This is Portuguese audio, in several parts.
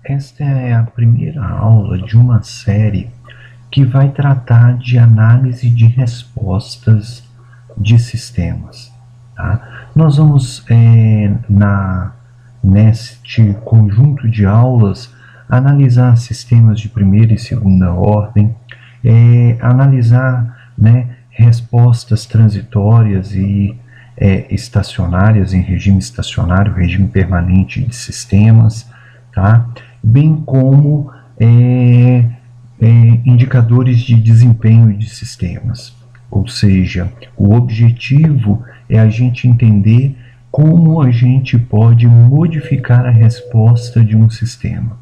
Esta é a primeira aula de uma série que vai tratar de análise de respostas de sistemas. Tá? Nós vamos, neste conjunto de aulas, analisar sistemas de primeira e segunda ordem, analisar, respostas transitórias e estacionárias em regime estacionário, regime permanente de sistemas, tá? Bem como indicadores de desempenho de sistemas. Ou seja, o objetivo é a gente entender como a gente pode modificar a resposta de um sistema.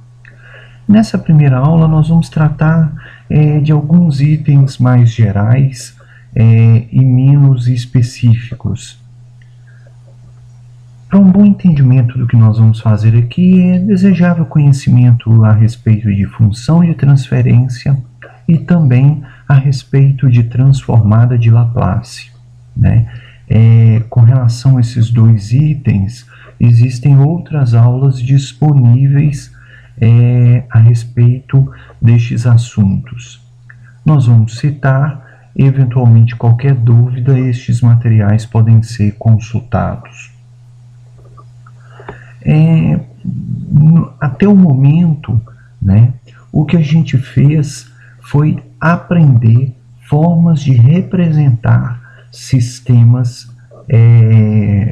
Nessa primeira aula, nós vamos tratar de alguns itens mais gerais e menos específicos. Para um bom entendimento do que nós vamos fazer aqui, é desejável conhecimento a respeito de função de transferência e também a respeito de transformada de Laplace. Com relação a esses dois itens, existem outras aulas disponíveis a respeito destes assuntos. Nós vamos citar, eventualmente qualquer dúvida, estes materiais podem ser consultados. Até o momento, o que a gente fez foi aprender formas de representar sistemas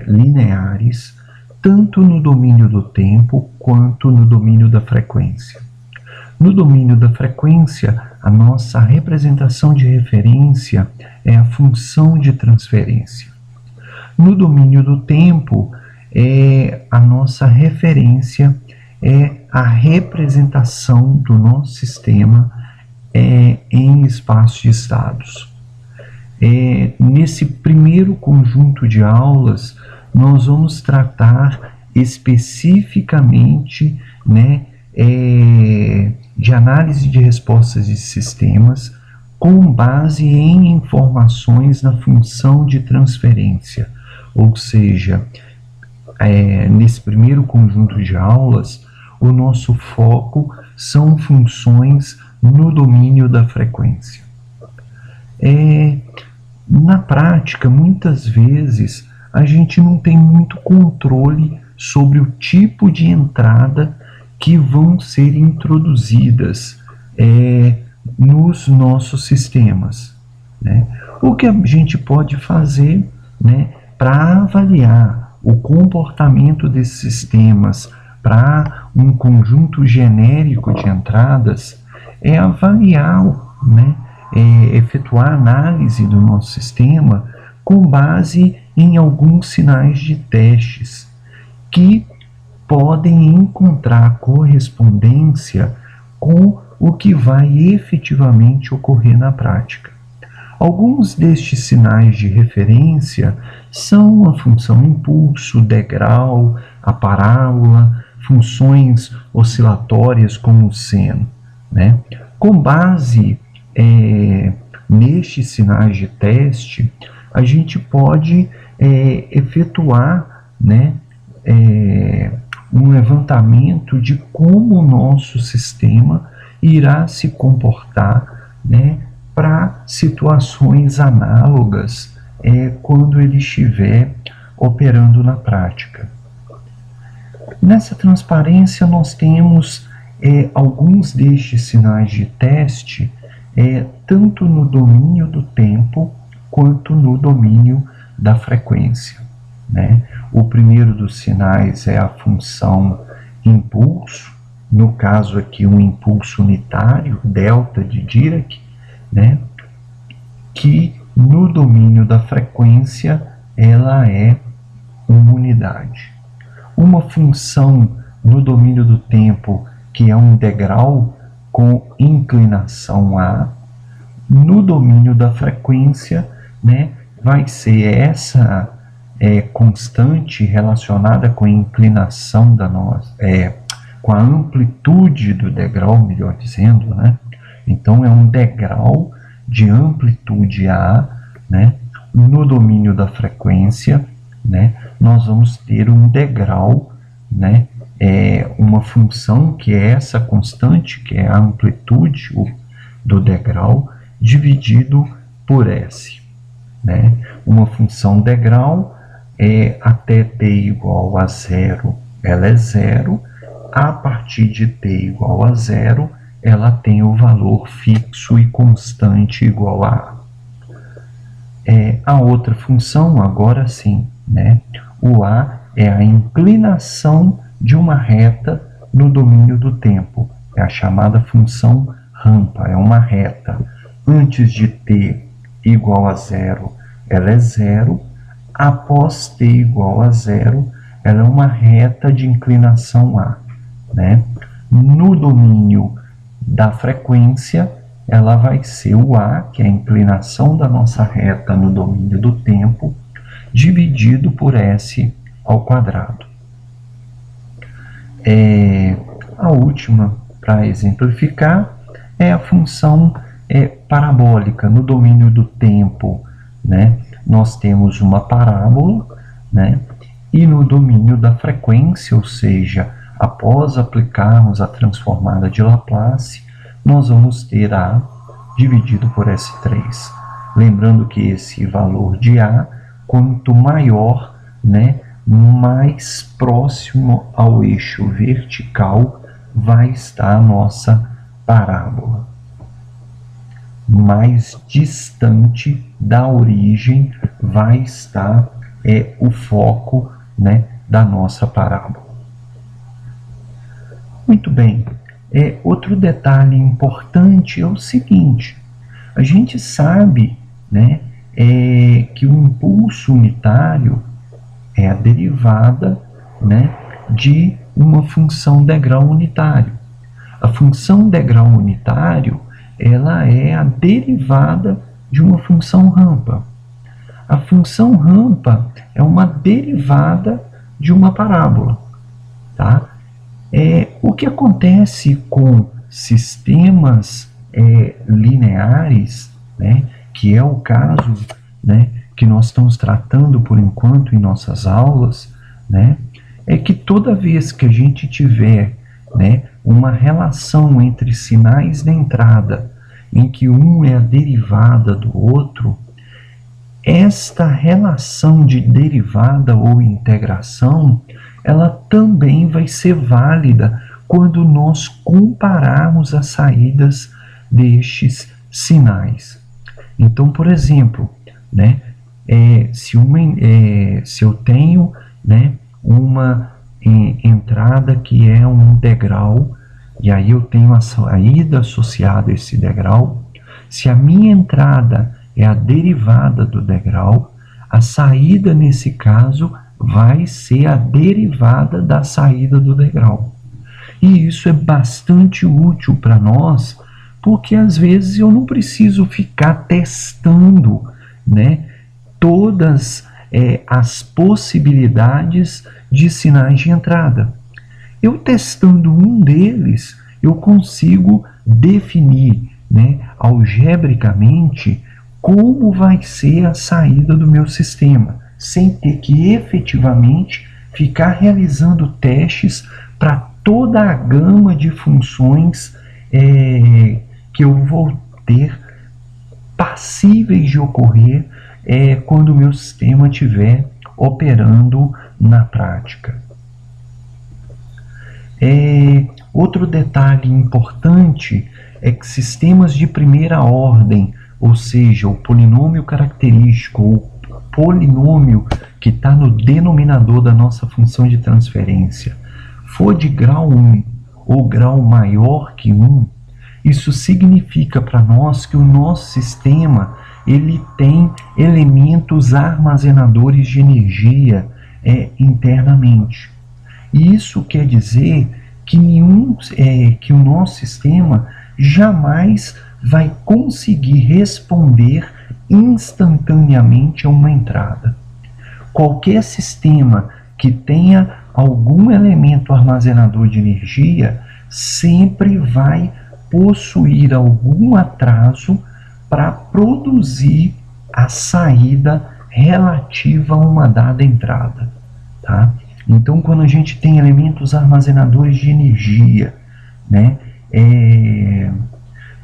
lineares, tanto no domínio do tempo quanto no domínio da frequência. No domínio da frequência, a nossa representação de referência é a função de transferência. No domínio do tempo, a nossa referência é a representação do nosso sistema em espaço de estados. Nesse primeiro conjunto de aulas, nós vamos tratar especificamente de análise de respostas de sistemas com base em informações na função de transferência, ou seja, nesse primeiro conjunto de aulas, o nosso foco são funções no domínio da frequência. Na prática, muitas vezes, a gente não tem muito controle sobre o tipo de entrada que vão ser introduzidas nos nossos sistemas. O que a gente pode fazer para avaliar o comportamento desses sistemas para um conjunto genérico de entradas é avaliar, efetuar análise do nosso sistema com base em alguns sinais de testes que podem encontrar correspondência com o que vai efetivamente ocorrer na prática. Alguns destes sinais de referência são a função impulso, degrau, a parábola, funções oscilatórias como o seno. Com base nestes sinais de teste, a gente pode efetuar um levantamento de como o nosso sistema irá se comportar para situações análogas quando ele estiver operando na prática. Nessa transparência, nós temos alguns destes sinais de teste, tanto no domínio do tempo quanto no domínio da frequência. O primeiro dos sinais é a função impulso, no caso aqui um impulso unitário, delta de Dirac, que no domínio da frequência ela é uma unidade. Uma função no domínio do tempo que é um degrau com inclinação A, no domínio da frequência, vai ser essa constante relacionada com a inclinação da nossa, com a amplitude do degrau, melhor dizendo, Então é um degrau de amplitude A, no domínio da frequência, nós vamos ter um degrau uma função que é essa constante, que é a amplitude do degrau, dividido por S. Né? Uma função degrau até t igual a zero, ela é zero. A partir de t igual a zero, ela tem o valor fixo e constante igual a A. A outra função, agora sim, né? O A é a inclinação de uma reta no domínio do tempo. É a chamada função rampa, é uma reta. Antes de t igual a zero, ela é zero. Após t igual a zero, ela é uma reta de inclinação A. Né? No domínio da frequência, ela vai ser o A, que é a inclinação da nossa reta no domínio do tempo, dividido por S ao quadrado. A última, para exemplificar, é a função parabólica no domínio do tempo. Né? Nós temos uma parábola, né? E no domínio da frequência, ou seja, após aplicarmos a transformada de Laplace, nós vamos ter A dividido por S3. Lembrando que esse valor de A, quanto maior, né, mais próximo ao eixo vertical vai estar a nossa parábola. Mais distante da origem vai estar o foco, né, da nossa parábola. Muito bem. Outro detalhe importante é o seguinte: a gente sabe, né, que o impulso unitário é a derivada, né, de uma função degrau unitário. A função degrau unitário, ela é a derivada de uma função rampa. A função rampa é uma derivada de uma parábola. Tá? O que acontece com sistemas lineares, né, que é o caso, né, que nós estamos tratando por enquanto em nossas aulas, né, é que toda vez que a gente tiver, né, uma relação entre sinais da entrada em que um é a derivada do outro, esta relação de derivada ou integração, ela também vai ser válida quando nós compararmos as saídas destes sinais. Então, por exemplo, né, se eu tenho, né, uma entrada que é um degrau, e aí eu tenho a saída associada a esse degrau, se a minha entrada é a derivada do degrau, a saída nesse caso vai ser a derivada da saída do degrau. E isso é bastante útil para nós, porque às vezes eu não preciso ficar testando, né, todas as possibilidades de sinais de entrada. Eu testando um deles, eu consigo definir, né, algebricamente como vai ser a saída do meu sistema, sem ter que efetivamente ficar realizando testes para toda a gama de funções que eu vou ter passíveis de ocorrer quando o meu sistema estiver operando na prática. Outro detalhe importante é que sistemas de primeira ordem, ou seja, o polinômio característico ou polinômio que está no denominador da nossa função de transferência, for de grau 1 ou grau maior que 1, isso significa para nós que o nosso sistema ele tem elementos armazenadores de energia internamente. E isso quer dizer que que o nosso sistema jamais vai conseguir responder instantaneamente a uma entrada. Qualquer sistema que tenha algum elemento armazenador de energia sempre vai possuir algum atraso para produzir a saída relativa a uma dada entrada. Tá? Então, quando a gente tem elementos armazenadores de energia, né,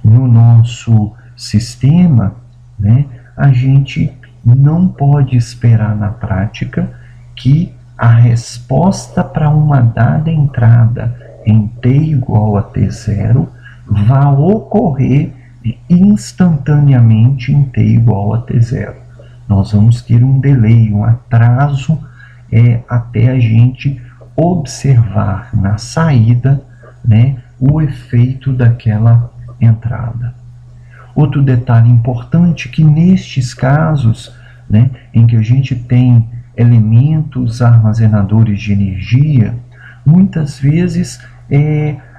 no nosso sistema, né, a gente não pode esperar na prática que a resposta para uma dada entrada em t igual a t0 vá ocorrer instantaneamente em t igual a t0. Nós vamos ter um delay, um atraso, até a gente observar na saída, né, o efeito daquela entrada. Outro detalhe importante que nestes casos, né, em que a gente tem elementos armazenadores de energia, muitas vezes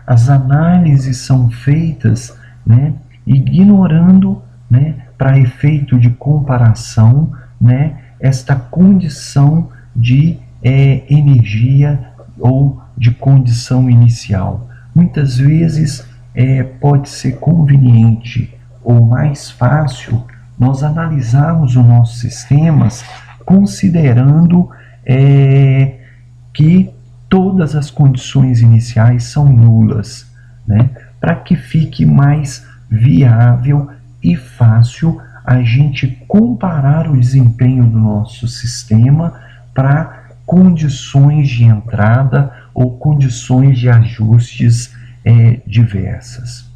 as análises são feitas, né, ignorando, né, para efeito de comparação, né, esta condição de energia ou de condição inicial. Muitas vezes pode ser conveniente ou mais fácil nós analisarmos os nossos sistemas considerando que todas as condições iniciais são nulas, né? Para que fique mais viável e fácil a gente comparar o desempenho do nosso sistema para condições de entrada ou condições de ajustes diversas.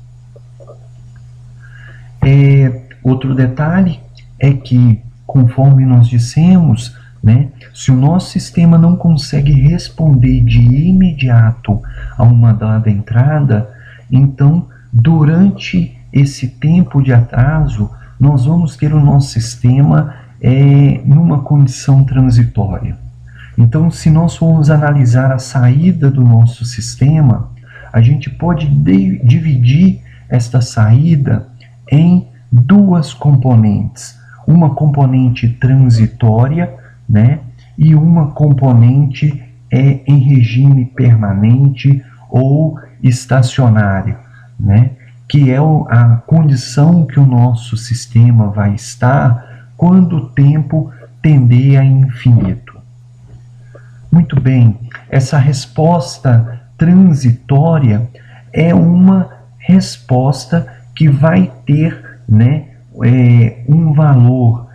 Outro detalhe é que, conforme nós dissemos, né, se o nosso sistema não consegue responder de imediato a uma dada entrada, então, durante esse tempo de atraso, nós vamos ter o nosso sistema numa condição transitória. Então, se nós formos analisar a saída do nosso sistema, a gente pode dividir esta saída em duas componentes. Uma componente transitória, né, e uma componente em regime permanente ou estacionário, né, que é a condição que o nosso sistema vai estar quando o tempo tender a infinito. Muito bem, essa resposta transitória é uma resposta que vai ter, né, um valor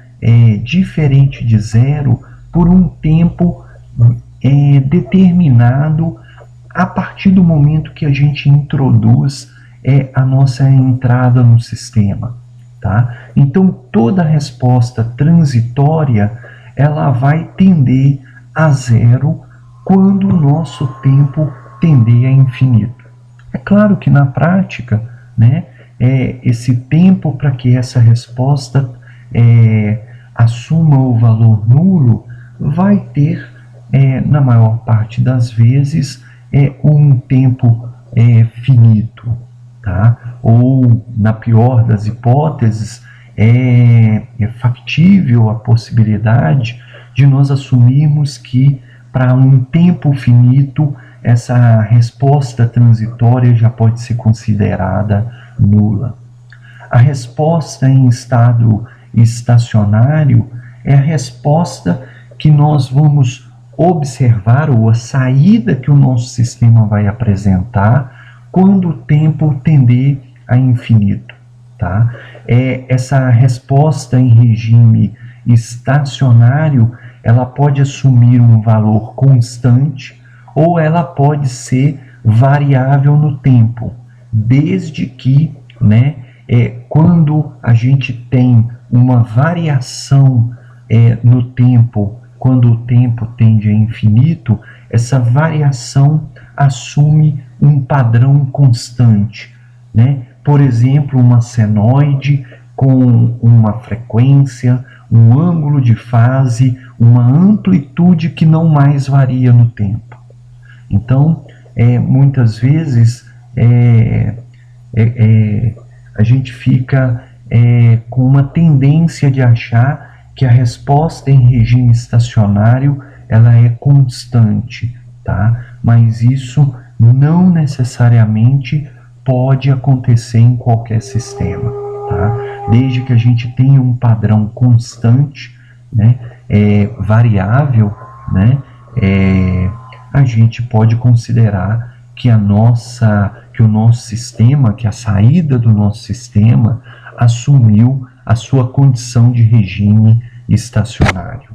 diferente de zero por um tempo determinado a partir do momento que a gente introduz a nossa entrada no sistema, tá? Então, toda resposta transitória, ela vai tender a zero quando o nosso tempo tender a infinito. É claro que na prática, né, esse tempo para que essa resposta assuma o valor nulo vai ter, na maior parte das vezes, um tempo finito, tá? Ou, na pior das hipóteses, é factível a possibilidade de nós assumirmos que, para um tempo finito, essa resposta transitória já pode ser considerada nula. A resposta em estado estacionário é a resposta que nós vamos observar, ou a saída que o nosso sistema vai apresentar quando o tempo tender a infinito, tá? Essa resposta em regime estacionário, ela pode assumir um valor constante ou ela pode ser variável no tempo, desde que, né, quando a gente tem uma variação no tempo, quando o tempo tende a infinito, essa variação assume um padrão constante, né? Por exemplo, uma senoide com uma frequência, um ângulo de fase, uma amplitude que não mais varia no tempo. Então, muitas vezes a gente fica com uma tendência de achar que a resposta em regime estacionário ela é constante, tá? Mas isso não necessariamente pode acontecer em qualquer sistema, tá? Desde que a gente tenha um padrão constante, né, variável, né, a gente pode considerar que o nosso sistema, que a saída do nosso sistema assumiu a sua condição de regime estacionário.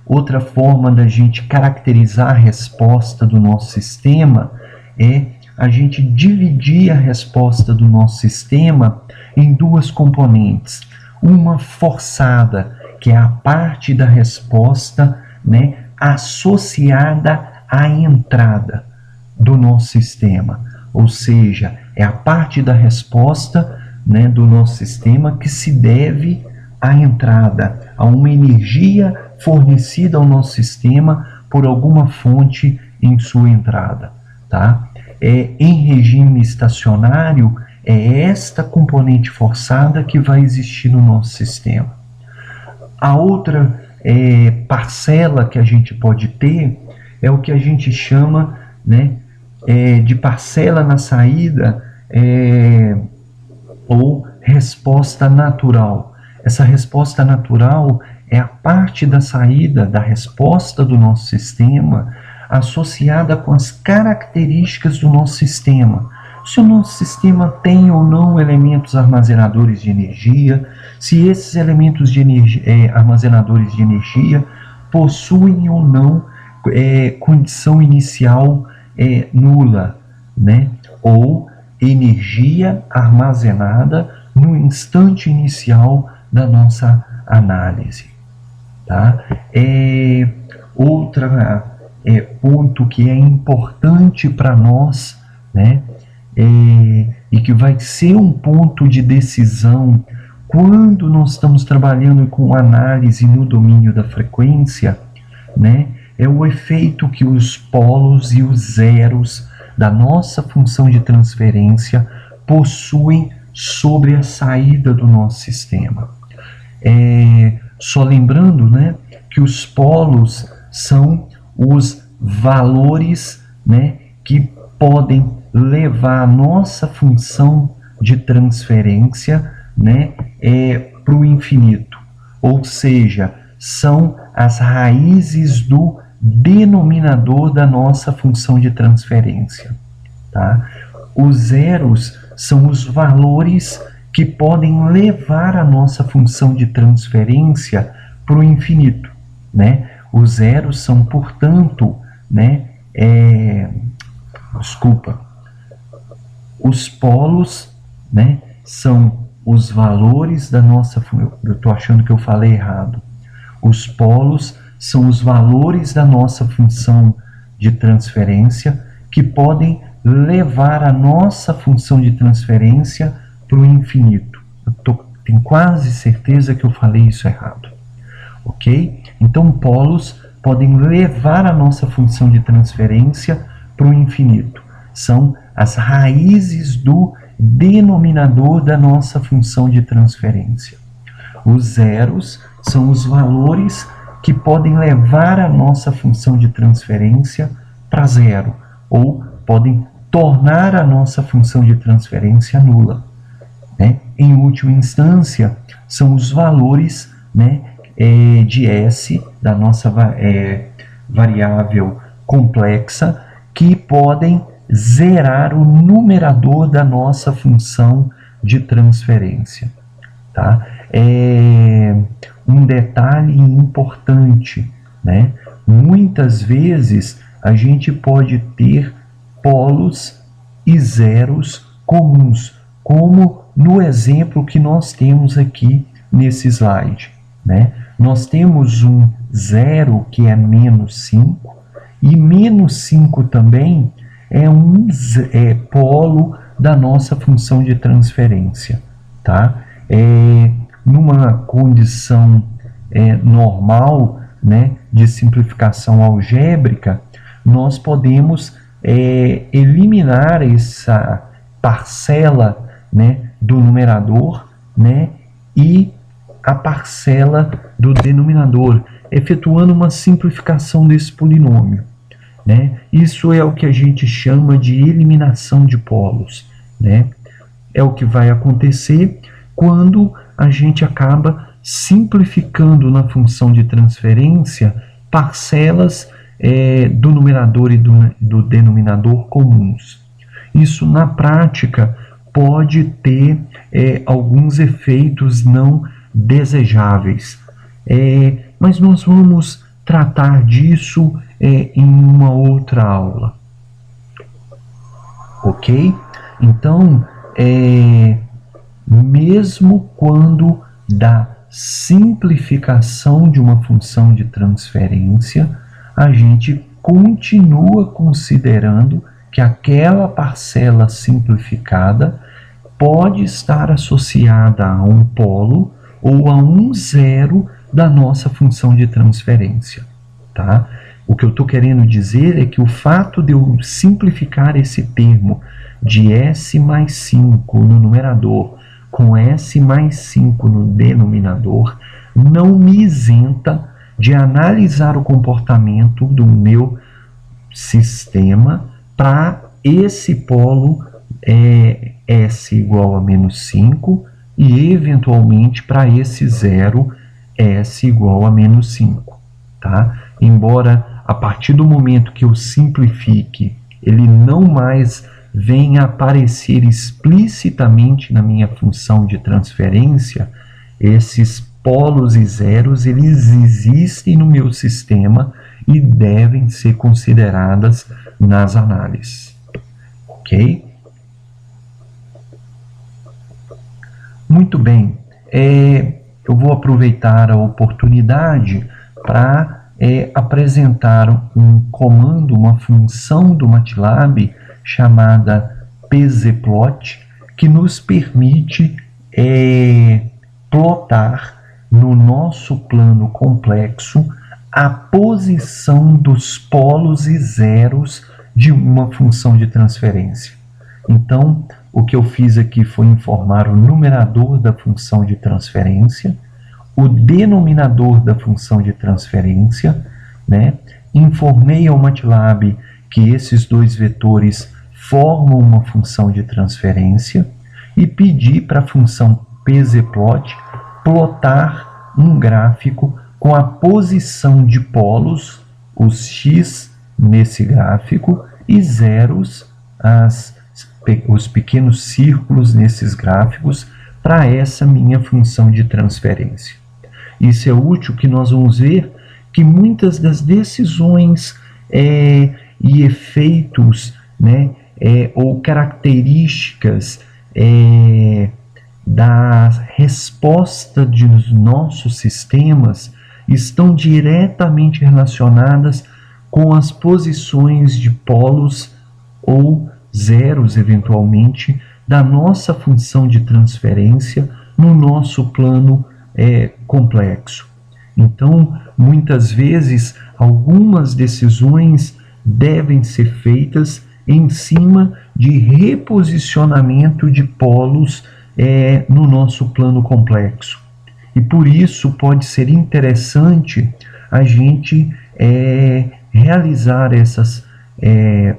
Outra forma da gente caracterizar a resposta do nosso sistema é a gente dividir a resposta do nosso sistema em duas componentes. Uma forçada, que é a parte da resposta, né, associada à entrada do nosso sistema. Ou seja, é a parte da resposta, né, do nosso sistema que se deve à entrada, a uma energia fornecida ao nosso sistema por alguma fonte em sua entrada, tá? Em regime estacionário, é esta componente forçada que vai existir no nosso sistema. A outra parcela que a gente pode ter é o que a gente chama, né, de parcela na saída ou resposta natural. Essa resposta natural é a parte da saída da resposta do nosso sistema associada com as características do nosso sistema. Se o nosso sistema tem ou não elementos armazenadores de energia, se esses elementos de armazenadores de energia possuem ou não condição inicial nula, né? Ou energia armazenada no instante inicial da nossa análise. Tá? Outro ponto que é importante para nós, né? E que vai ser um ponto de decisão quando nós estamos trabalhando com análise no domínio da frequência, né? É o efeito que os polos e os zeros da nossa função de transferência possuem sobre a saída do nosso sistema. Só lembrando, né, que os polos são os valores, né, que podem levar a nossa função de transferência, né, para o infinito. Ou seja, são as raízes do denominador da nossa função de transferência. Tá? Os zeros são os valores que podem levar a nossa função de transferência para o infinito, né? Os zeros são, portanto, né, os polos, né, são os valores da nossa... Eu estou achando que eu falei errado. Os polos são os valores da nossa função de transferência que podem levar a nossa função de transferência para o infinito. Tenho quase certeza que eu falei isso errado. Ok? Então, polos podem levar a nossa função de transferência para o infinito. São as raízes do denominador da nossa função de transferência. Os zeros são os valores que podem levar a nossa função de transferência para zero, ou podem tornar a nossa função de transferência nula. Né? Em última instância, são os valores, né, de S, da nossa variável complexa, que podem zerar o numerador da nossa função de transferência. Tá? Um detalhe importante, né? Muitas vezes a gente pode ter polos e zeros comuns, como no exemplo que nós temos aqui nesse slide, né? Nós temos um zero que é menos 5, e menos 5 também é um polo da nossa função de transferência, tá? Numa condição normal, né, de simplificação algébrica, nós podemos eliminar essa parcela, né, do numerador, né, e a parcela do denominador, efetuando uma simplificação desse polinômio. Né? Isso é o que a gente chama de eliminação de polos. Né? É o que vai acontecer quando a gente acaba simplificando na função de transferência parcelas do numerador e do denominador comuns. Isso, na prática, pode ter alguns efeitos não desejáveis, mas nós vamos tratar disso em uma outra aula. Ok? Então, mesmo quando da simplificação de uma função de transferência, a gente continua considerando que aquela parcela simplificada pode estar associada a um polo ou a um zero da nossa função de transferência, tá? O que eu estou querendo dizer é que o fato de eu simplificar esse termo de S mais 5 no numerador com S mais 5 no denominador não me isenta de analisar o comportamento do meu sistema para esse polo S igual a menos 5 e, eventualmente, para esse zero S igual a menos 5. Tá? Embora, a partir do momento que eu simplifique, ele não mais venha aparecer explicitamente na minha função de transferência, esses polos e zeros, eles existem no meu sistema e devem ser consideradas nas análises. Ok? Muito bem. Eu vou aproveitar a oportunidade para apresentar um comando, uma função do MATLAB chamada pzplot, que nos permite plotar no nosso plano complexo a posição dos polos e zeros de uma função de transferência. Então, o que eu fiz aqui foi informar o numerador da função de transferência, o denominador da função de transferência, né? Informei ao MATLAB que esses dois vetores formam uma função de transferência e pedi para a função pzplot plotar um gráfico com a posição de polos, os x nesse gráfico, e zeros, os pequenos círculos nesses gráficos, para essa minha função de transferência. Isso é útil, que nós vamos ver que muitas das decisões e efeitos, né, ou características da resposta dos nossos sistemas estão diretamente relacionadas com as posições de polos ou zeros, eventualmente, da nossa função de transferência no nosso plano complexo. Então, muitas vezes, algumas decisões devem ser feitas em cima de reposicionamento de polos no nosso plano complexo. E por isso pode ser interessante a gente realizar essas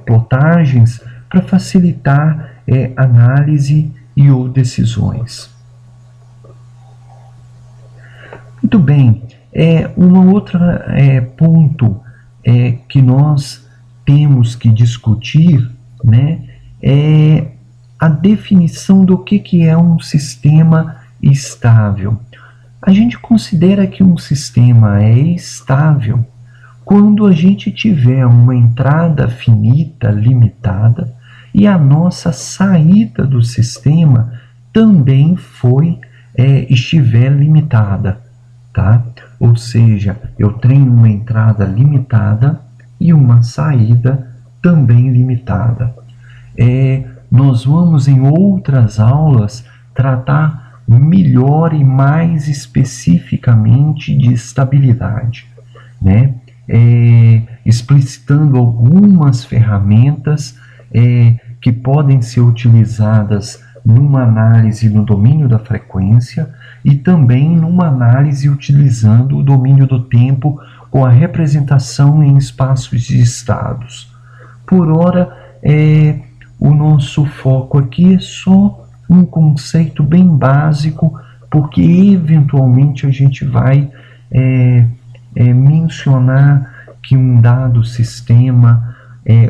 plotagens para facilitar análise e ou decisões. Muito bem, um outro ponto que nós temos que discutir, né, é a definição do que é um sistema estável. A gente considera que um sistema é estável quando a gente tiver uma entrada finita, limitada, e a nossa saída do sistema também estiver limitada, tá? Ou seja, eu tenho uma entrada limitada e uma saída também limitada. Nós vamos, em outras aulas, tratar melhor e mais especificamente de estabilidade, né? Explicitando algumas ferramentas que podem ser utilizadas numa análise no domínio da frequência e também numa análise utilizando o domínio do tempo com a representação em espaços de estados. Por ora, o nosso foco aqui é só um conceito bem básico, porque eventualmente a gente vai mencionar que um dado sistema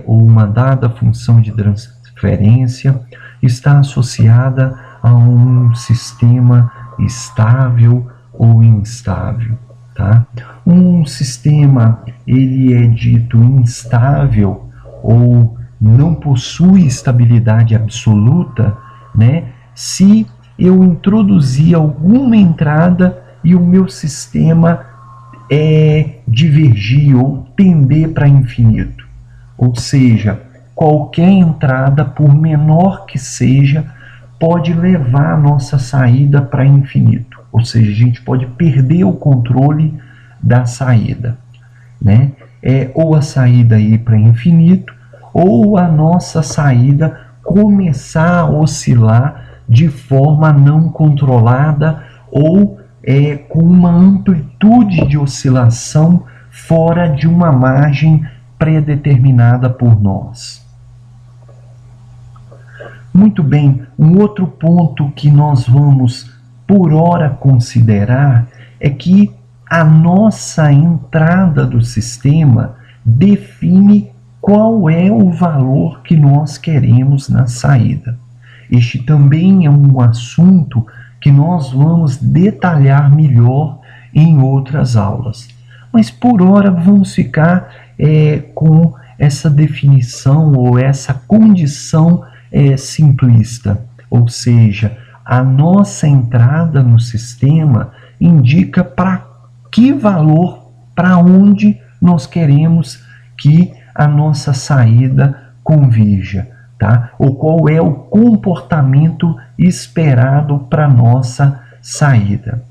ou uma dada função de transferência está associada a um sistema estável ou instável, tá? Um sistema, ele é dito instável ou não possui estabilidade absoluta, né? Se eu introduzir alguma entrada e o meu sistema divergir ou tender para infinito. Ou seja, qualquer entrada, por menor que seja, pode levar a nossa saída para infinito. Ou seja, a gente pode perder o controle da saída, né? Ou a saída ir para infinito, ou a nossa saída começar a oscilar de forma não controlada ou com uma amplitude de oscilação fora de uma margem predeterminada por nós. Muito bem, um outro ponto que nós vamos por hora considerar é que a nossa entrada do sistema define qual é o valor que nós queremos na saída. Este também é um assunto que nós vamos detalhar melhor em outras aulas. Mas por hora vamos ficar com essa definição ou essa condição simplista, ou seja, a nossa entrada no sistema indica para que valor, para onde nós queremos que a nossa saída convirja, tá? Ou qual é o comportamento esperado para nossa saída.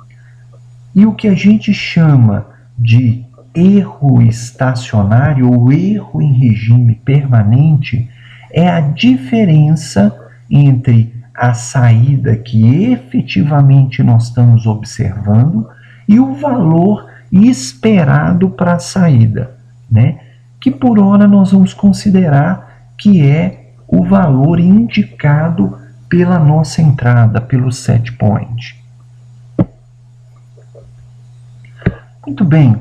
E o que a gente chama de erro estacionário ou erro em regime permanente é a diferença entre a saída que efetivamente nós estamos observando e o valor esperado para a saída, né? Que por hora nós vamos considerar que é o valor indicado pela nossa entrada, pelo set point. Muito bem,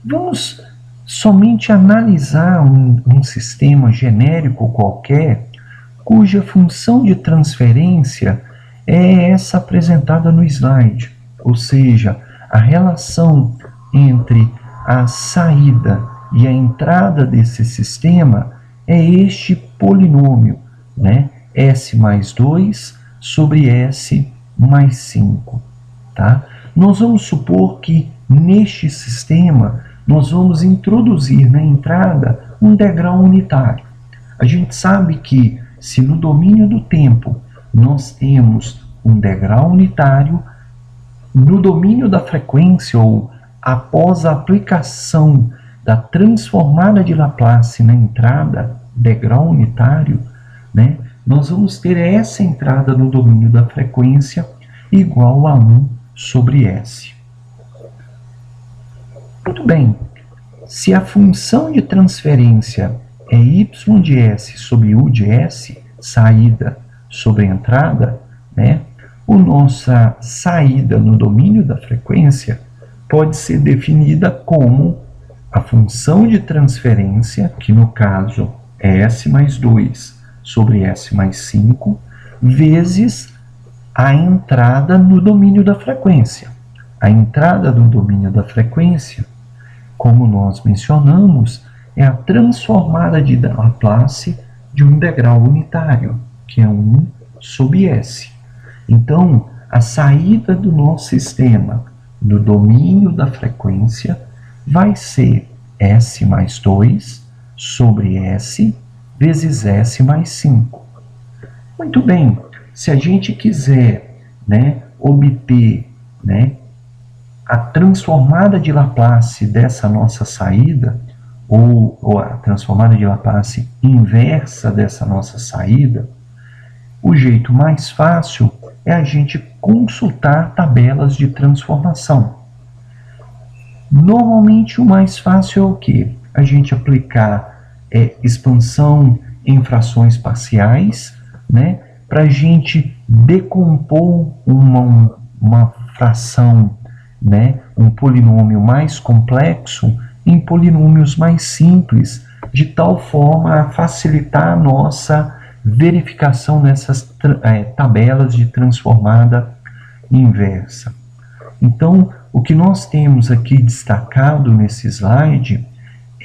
vamos somente analisar um sistema genérico qualquer, cuja função de transferência é essa apresentada no slide, ou seja, a relação entre a saída e a entrada desse sistema é este polinômio, né? S mais 2 sobre S mais 5, tá? Nós vamos supor que neste sistema nós vamos introduzir na entrada um degrau unitário. A gente sabe que se no domínio do tempo nós temos um degrau unitário, no domínio da frequência ou após a aplicação da transformada de Laplace na entrada, degrau unitário, né, nós vamos ter essa entrada no domínio da frequência igual a 1 sobre S. Muito bem, se a função de transferência é y de S sobre u de S, saída sobre entrada, né, a nossa saída no domínio da frequência pode ser definida como a função de transferência, que no caso é S mais 2 sobre S mais 5, vezes a entrada no domínio da frequência. A entrada no domínio da frequência, como nós mencionamos, é a transformada de Laplace de um integral unitário, que é 1 sobre S. Então, a saída do nosso sistema no domínio da frequência vai ser S mais 2 sobre S vezes S mais 5. Muito bem, se a gente quiser, né, obter, né, a transformada de Laplace dessa nossa saída, ou a transformada de Laplace inversa dessa nossa saída, o jeito mais fácil é a gente consultar tabelas de transformação. Normalmente o mais fácil é o quê? A gente aplicar expansão em frações parciais, né, para a gente decompor uma fração né, um polinômio mais complexo em polinômios mais simples, de tal forma a facilitar a nossa verificação nessas tabelas de transformada inversa. Então, o que nós temos aqui destacado nesse slide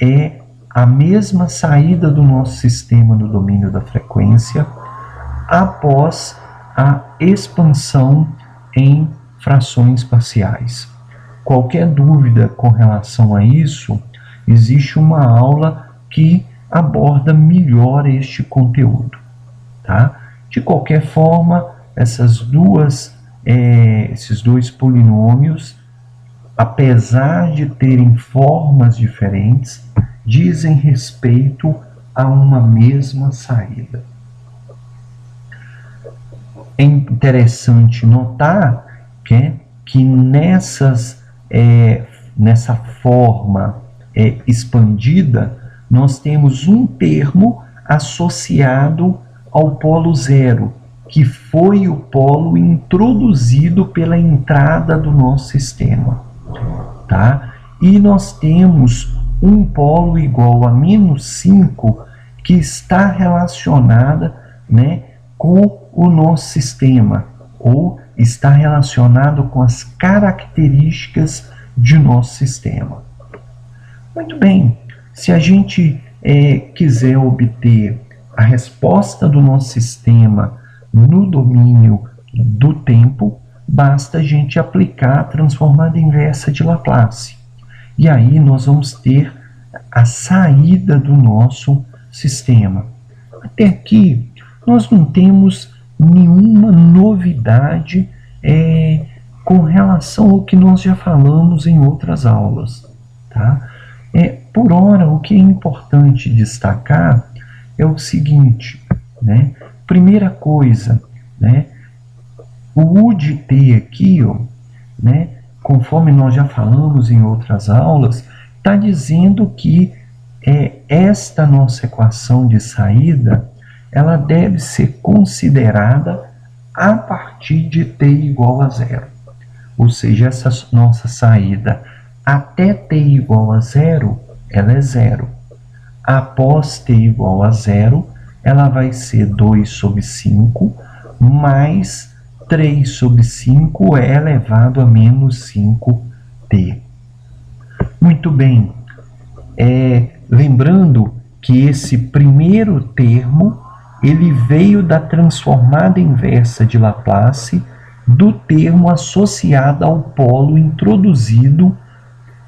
é a mesma saída do nosso sistema no domínio da frequência após a expansão em frações parciais. Qualquer dúvida com relação a isso, existe uma aula que aborda melhor este conteúdo, tá? De qualquer forma, esses dois polinômios, apesar de terem formas diferentes, dizem respeito a uma mesma saída. É interessante notar que nessa forma expandida, nós temos um termo associado ao polo zero, que foi o polo introduzido pela entrada do nosso sistema, tá? E nós temos um polo igual a -5 que está relacionada, né, com o nosso sistema, ou está relacionado com as características de nosso sistema. Muito bem, se a gente quiser obter a resposta do nosso sistema no domínio do tempo, basta a gente aplicar a transformada inversa de Laplace. E aí nós vamos ter a saída do nosso sistema. Até aqui, nós não temos nenhuma novidade com relação ao que nós já falamos em outras aulas, tá? Por ora, o que é importante destacar é o seguinte, né? Primeira coisa, né? O U de T aqui, ó, né? Conforme nós já falamos em outras aulas, está dizendo que esta nossa equação de saída, ela deve ser considerada a partir de t igual a zero. Ou seja, essa nossa saída até t igual a zero, ela é zero. Após t igual a zero, ela vai ser 2 sobre 5 mais 3 sobre 5 é elevado a menos 5t. Muito bem. Lembrando que esse primeiro termo ele veio da transformada inversa de Laplace do termo associado ao polo introduzido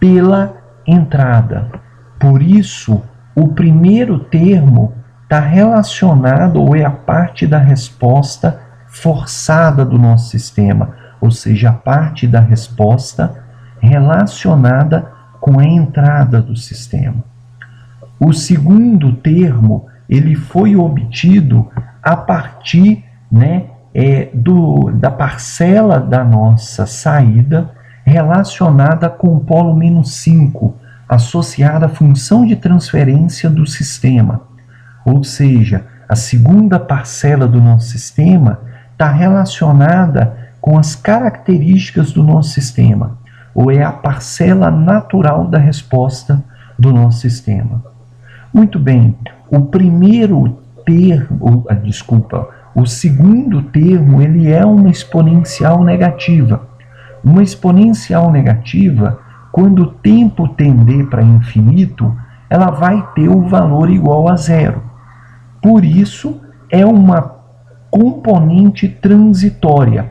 pela entrada. Por isso, o primeiro termo está relacionado ou é a parte da resposta forçada do nosso sistema, ou seja, a parte da resposta relacionada com a entrada do sistema. O segundo termo ele foi obtido a partir, né, da parcela da nossa saída relacionada com o polo -5, associada à função de transferência do sistema. Ou seja, a segunda parcela do nosso sistema está relacionada com as características do nosso sistema, ou é a parcela natural da resposta do nosso sistema. Muito bem, o segundo termo, ele é uma exponencial negativa. Uma exponencial negativa, quando o tempo tender para infinito, ela vai ter o valor igual a zero. Por isso, é uma componente transitória.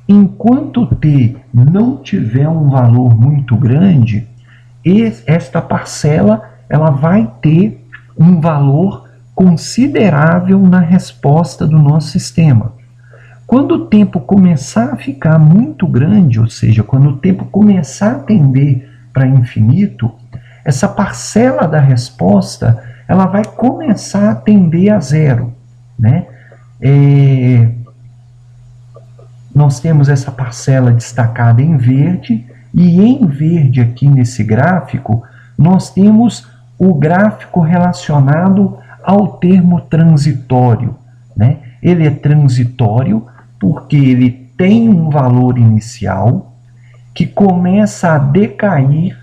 Enquanto t não tiver um valor muito grande, esta parcela ela vai ter um valor considerável na resposta do nosso sistema. Quando o tempo começar a ficar muito grande, ou seja, quando o tempo começar a tender para infinito, essa parcela da resposta ela vai começar a tender a zero, né? Nós temos essa parcela destacada em verde, e em verde aqui nesse gráfico, nós temos o gráfico relacionado ao termo transitório, né? Ele é transitório porque ele tem um valor inicial, que começa a decair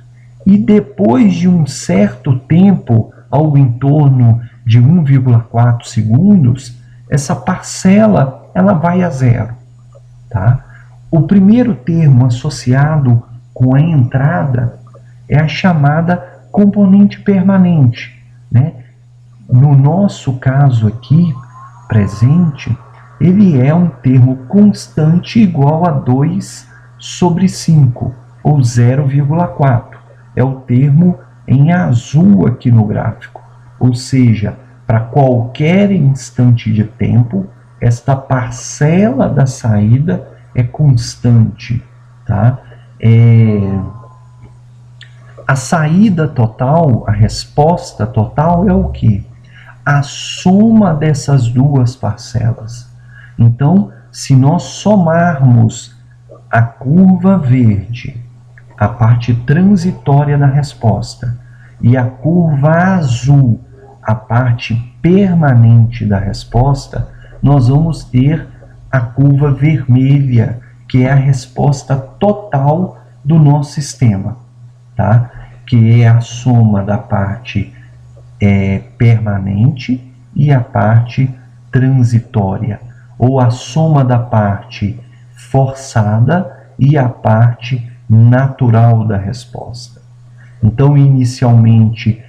e depois de um certo tempo, algo em torno de 1,4 segundos, essa parcela ela vai a zero. Tá? O primeiro termo associado com a entrada é a chamada componente permanente, né? No nosso caso aqui, presente, ele é um termo constante igual a 2/5, ou 0,4. É o termo em azul aqui no gráfico. Ou seja, para qualquer instante de tempo, esta parcela da saída é constante, tá? A saída total, a resposta total é o quê? A soma dessas duas parcelas. Então, se nós somarmos a curva verde, a parte transitória da resposta, e a curva azul, a parte permanente da resposta, nós vamos ter a curva vermelha, que é a resposta total do nosso sistema, tá? Que é a soma da parte permanente e a parte transitória, ou a soma da parte forçada e a parte natural da resposta. Então, inicialmente,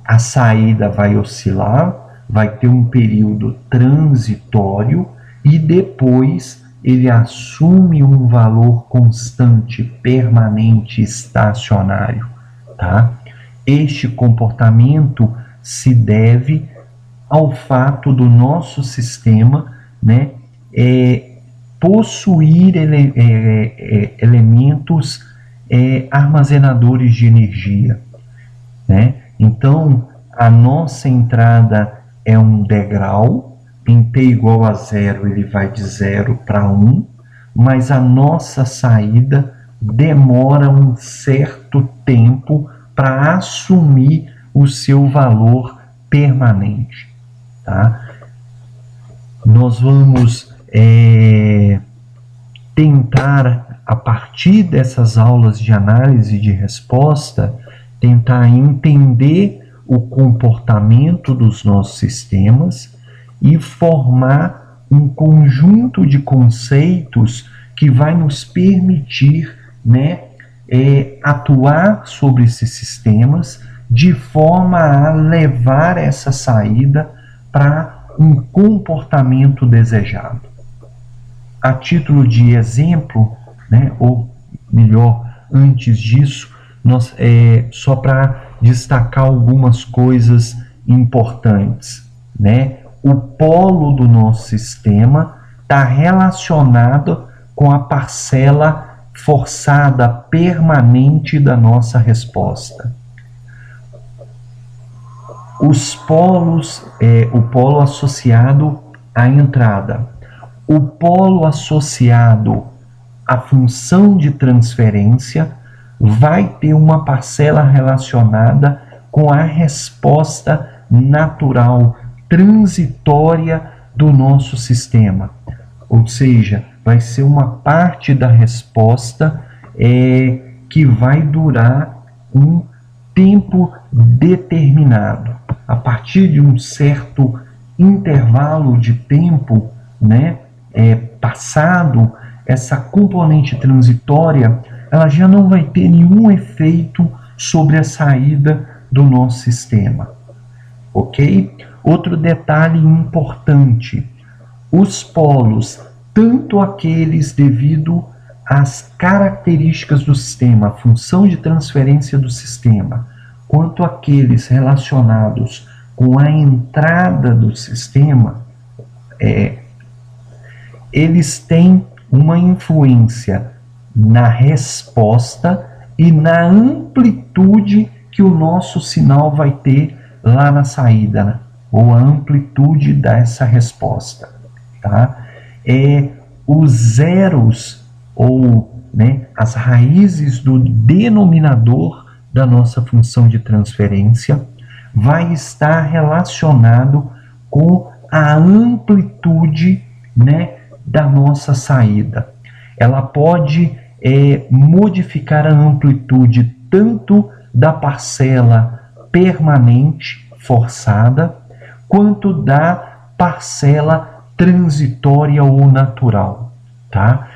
a saída vai oscilar, vai ter um período transitório e depois ele assume um valor constante, permanente, estacionário, tá? Este comportamento se deve ao fato do nosso sistema, né, possuir elementos armazenadores de energia, né? Então, a nossa entrada é um degrau, em t igual a 0 ele vai de 0 para 1, mas a nossa saída demora um certo tempo para assumir o seu valor permanente, tá? Nós vamos tentar, a partir dessas aulas de análise de resposta, tentar entender o comportamento dos nossos sistemas e formar um conjunto de conceitos que vai nos permitir, né, atuar sobre esses sistemas de forma a levar essa saída para um comportamento desejado. A título de exemplo, né, ou melhor, antes disso, só para destacar algumas coisas importantes, né? O polo do nosso sistema está relacionado com a parcela forçada permanente da nossa resposta. Os polos, o polo associado à entrada, o polo associado à função de transferência vai ter uma parcela relacionada com a resposta natural, transitória do nosso sistema. Ou seja, vai ser uma parte da resposta que vai durar um tempo determinado. A partir de um certo intervalo de tempo, né, passado, essa componente transitória, ela já não vai ter nenhum efeito sobre a saída do nosso sistema, ok? Outro detalhe importante, os polos, tanto aqueles devido às características do sistema, a função de transferência do sistema, quanto aqueles relacionados com a entrada do sistema, eles têm uma influência na resposta e na amplitude que o nosso sinal vai ter lá na saída, né? Ou a amplitude dessa resposta, tá? Os zeros, ou, né, as raízes do denominador da nossa função de transferência vai estar relacionado com a amplitude, né, da nossa saída. Ela pode modificar a amplitude tanto da parcela permanente forçada, quanto da parcela transitória ou natural, tá?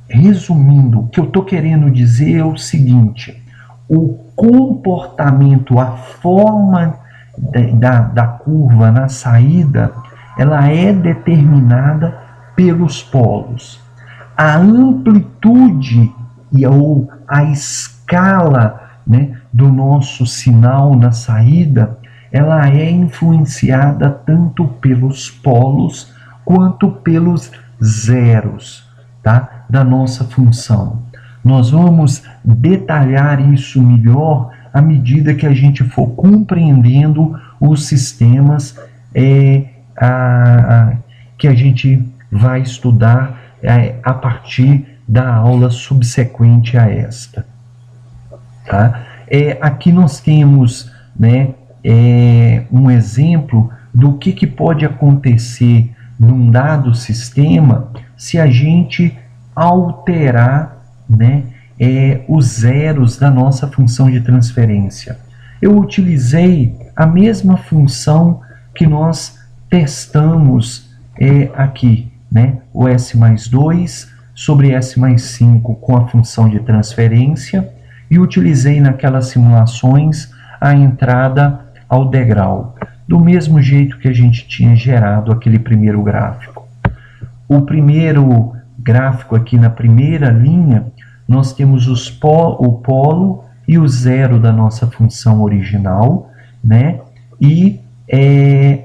Resumindo, o que eu estou querendo dizer é o seguinte: o comportamento, a forma da curva na saída, ela é determinada pelos polos. A amplitude ou a escala, né, do nosso sinal na saída, ela é influenciada tanto pelos polos quanto pelos zeros, tá, da nossa função. Nós vamos detalhar isso melhor à medida que a gente for compreendendo os sistemas que a gente vai estudar a partir da aula subsequente a esta. Tá? Aqui nós temos, né, um exemplo do que pode acontecer num dado sistema se a gente alterar, né, os zeros da nossa função de transferência. Eu utilizei a mesma função que nós testamos aqui, né, o S mais 2 sobre S mais 5 com a função de transferência, e utilizei naquelas simulações a entrada ao degrau, do mesmo jeito que a gente tinha gerado aquele primeiro gráfico. O primeiro gráfico aqui na primeira linha, nós temos o polo e o zero da nossa função original, né? E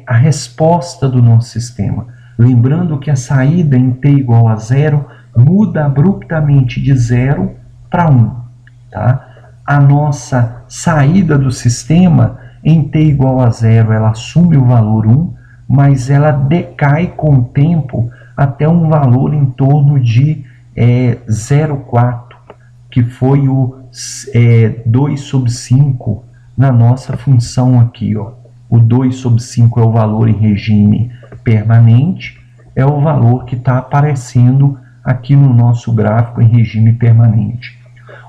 a resposta do nosso sistema. Lembrando que a saída em t igual a 0 muda abruptamente de 0 para 1. Tá? A nossa saída do sistema em t igual a 0, ela assume o valor 1, mas ela decai com o tempo até um valor em torno de 0,4, que foi o 2 sobre 5 na nossa função aqui. Ó. O 2 sobre 5 é o valor em regime permanente, é o valor que está aparecendo aqui no nosso gráfico em regime permanente.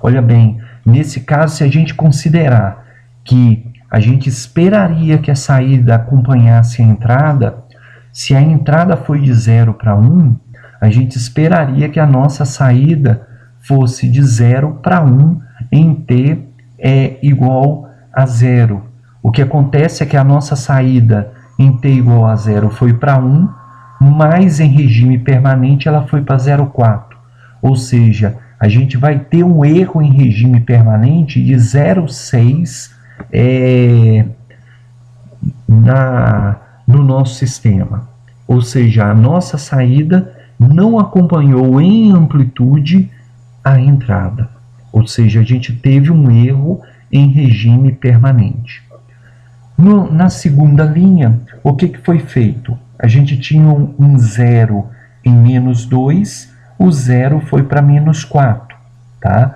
Olha bem, nesse caso, se a gente considerar que a gente esperaria que a saída acompanhasse a entrada, se a entrada foi de 0 para 1, a gente esperaria que a nossa saída fosse de 0 para 1 em t igual a 0. O que acontece é que a nossa saída em t igual a 0 foi para 1, mas em regime permanente ela foi para 0,4. Ou seja, a gente vai ter um erro em regime permanente de 0,6 no nosso sistema. Ou seja, a nossa saída não acompanhou em amplitude a entrada. Ou seja, a gente teve um erro em regime permanente. Na segunda linha, o que foi feito? A gente tinha um 0 em menos 2, o 0 foi para menos 4. Tá?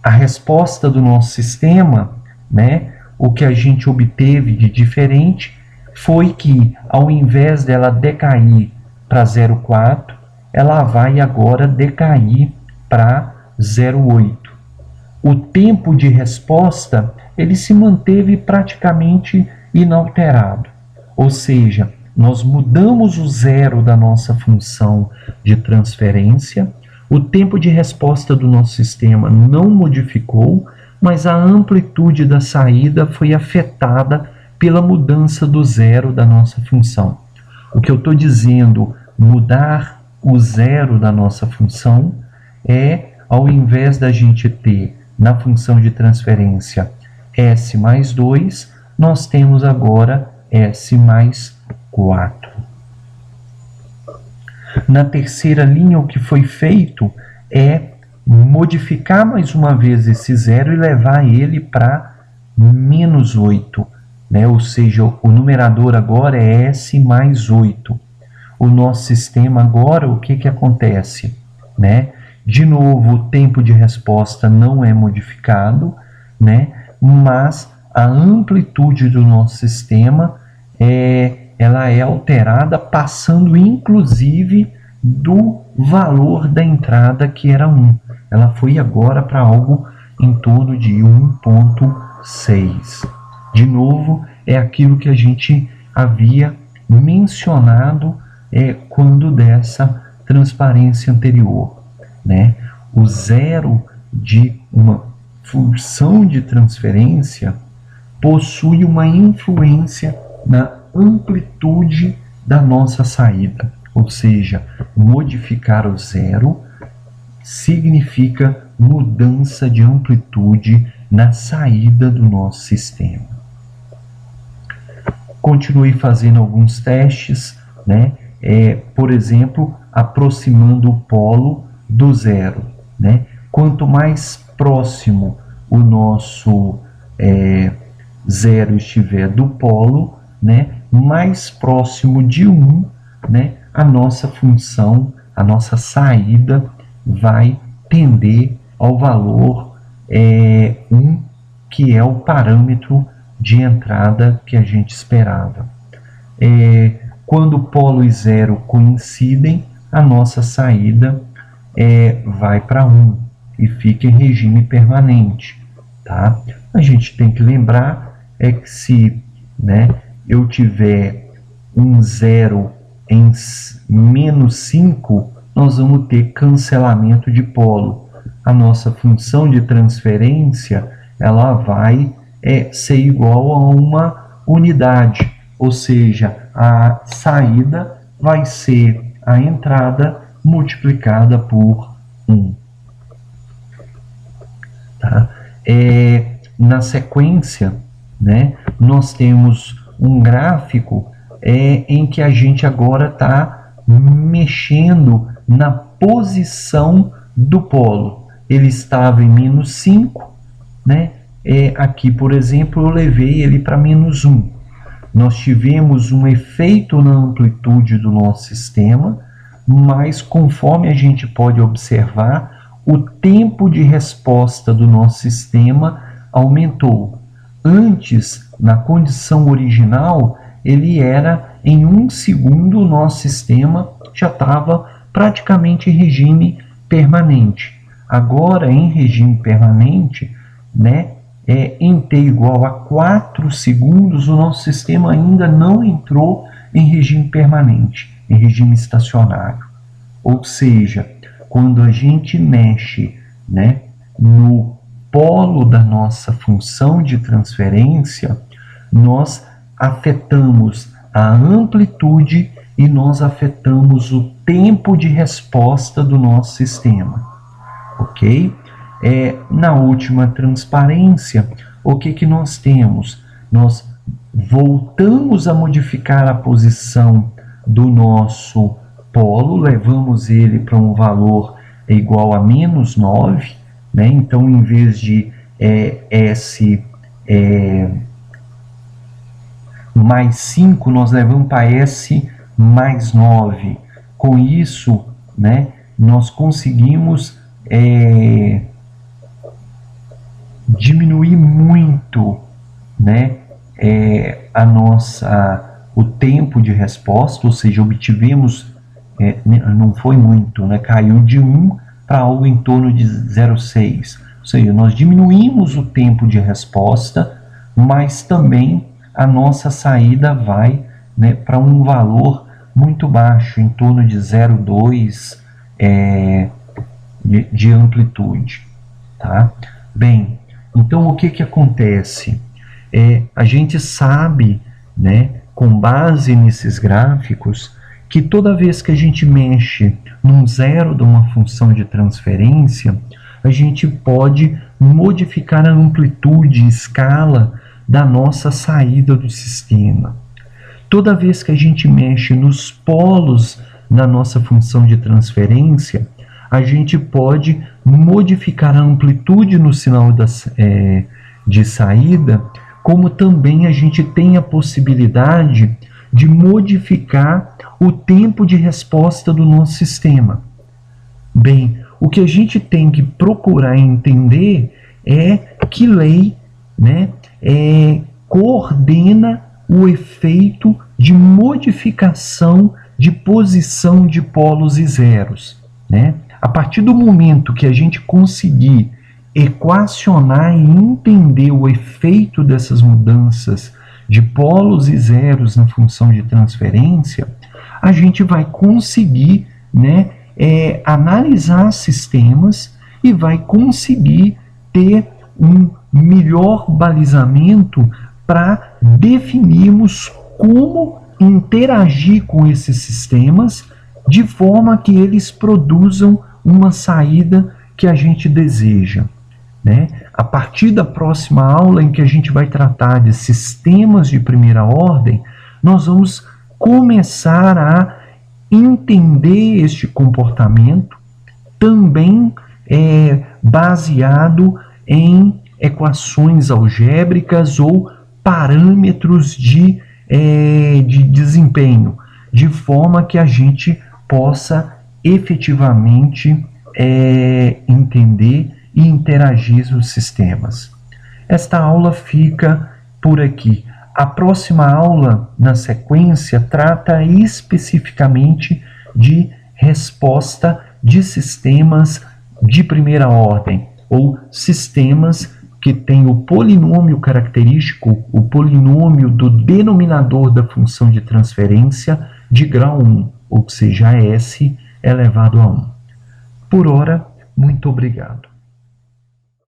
A resposta do nosso sistema, né, o que a gente obteve de diferente, foi que, ao invés dela decair para 0,4, ela vai agora decair para 0,8. O tempo de resposta, ele se manteve praticamente inalterado. Ou seja, nós mudamos o zero da nossa função de transferência, o tempo de resposta do nosso sistema não modificou, mas a amplitude da saída foi afetada pela mudança do zero da nossa função. O que eu estou dizendo, mudar o zero da nossa função ao invés da gente ter na função de transferência S mais 2, nós temos agora S mais 4. Na terceira linha, o que foi feito é modificar mais uma vez esse zero e levar ele para menos 8. Né? Ou seja, o numerador agora é S mais 8. O nosso sistema agora, o que acontece? Né? De novo, o tempo de resposta não é modificado, né? Mas a amplitude do nosso sistema ela é alterada, passando inclusive do valor da entrada, que era 1. Ela foi agora para algo em torno de 1,6. De novo, é aquilo que a gente havia mencionado quando dessa transparência anterior, né? O zero de uma função de transferência possui uma influência na amplitude da nossa saída, ou seja, modificar o zero significa mudança de amplitude na saída do nosso sistema. Continue fazendo alguns testes, né? Por exemplo, aproximando o polo do zero, né? Quanto mais próximo o nosso zero estiver do polo, né, mais próximo de 1, né, a nossa função, a nossa saída vai tender ao valor 1, que é o parâmetro de entrada que a gente esperava. Quando polo e zero coincidem, a nossa saída vai para 1 e fica em regime permanente, tá? A gente tem que lembrar que se, né, eu tiver um zero em menos 5, nós vamos ter cancelamento de polo. A nossa função de transferência, ela vai ser igual a uma unidade, ou seja, a saída vai ser a entrada multiplicada por 1. Tá? Na sequência, né, nós temos um gráfico em que a gente agora está mexendo na posição do polo. Ele estava em menos 5, né? Aqui, por exemplo, eu levei ele para menos 1. Nós tivemos um efeito na amplitude do nosso sistema, mas conforme a gente pode observar, o tempo de resposta do nosso sistema aumentou. Antes, na condição original, ele era em 1 segundo, o nosso sistema já estava praticamente em regime permanente. Agora, em regime permanente, né, em t igual a 4 segundos, o nosso sistema ainda não entrou em regime permanente, em regime estacionário. Ou seja, quando a gente mexe, né, no polo da nossa função de transferência, nós afetamos a amplitude e nós afetamos o tempo de resposta do nosso sistema, ok? Na última transparência, o que nós temos? Nós voltamos a modificar a posição do nosso polo, levamos ele para um valor igual a menos 9, né? Então, em vez de S mais 5, nós levamos para S mais 9. Com isso, né, nós conseguimos diminuir muito, né, o tempo de resposta, ou seja, obtivemos, não foi muito, né, caiu de 1 para algo em torno de 0,6. Ou seja, nós diminuímos o tempo de resposta, mas também a nossa saída vai, né, para um valor muito baixo, em torno de 0,2 de amplitude. Tá? Bem, então o que acontece? A gente sabe, né, com base nesses gráficos, que toda vez que a gente mexe num zero de uma função de transferência, a gente pode modificar a amplitude e escala da nossa saída do sistema. Toda vez que a gente mexe nos polos da nossa função de transferência, a gente pode modificar a amplitude no sinal de saída, como também a gente tem a possibilidade de modificar o tempo de resposta do nosso sistema. Bem, o que a gente tem que procurar entender é que lei, né, coordena o efeito de modificação de posição de polos e zeros, né? A partir do momento que a gente conseguir equacionar e entender o efeito dessas mudanças de polos e zeros na função de transferência, a gente vai conseguir, né, analisar sistemas e vai conseguir ter um melhor balizamento para definirmos como interagir com esses sistemas de forma que eles produzam uma saída que a gente deseja, né? A partir da próxima aula, em que a gente vai tratar de sistemas de primeira ordem, nós vamos começar a entender este comportamento, também baseado em equações algébricas ou parâmetros de desempenho, de forma que a gente possa efetivamente entender e interagir nos sistemas. Esta aula fica por aqui. A próxima aula, na sequência, trata especificamente de resposta de sistemas de primeira ordem, ou sistemas que têm o polinômio característico, o polinômio do denominador da função de transferência de grau 1, ou seja, S elevado a 1. Por ora, muito obrigado.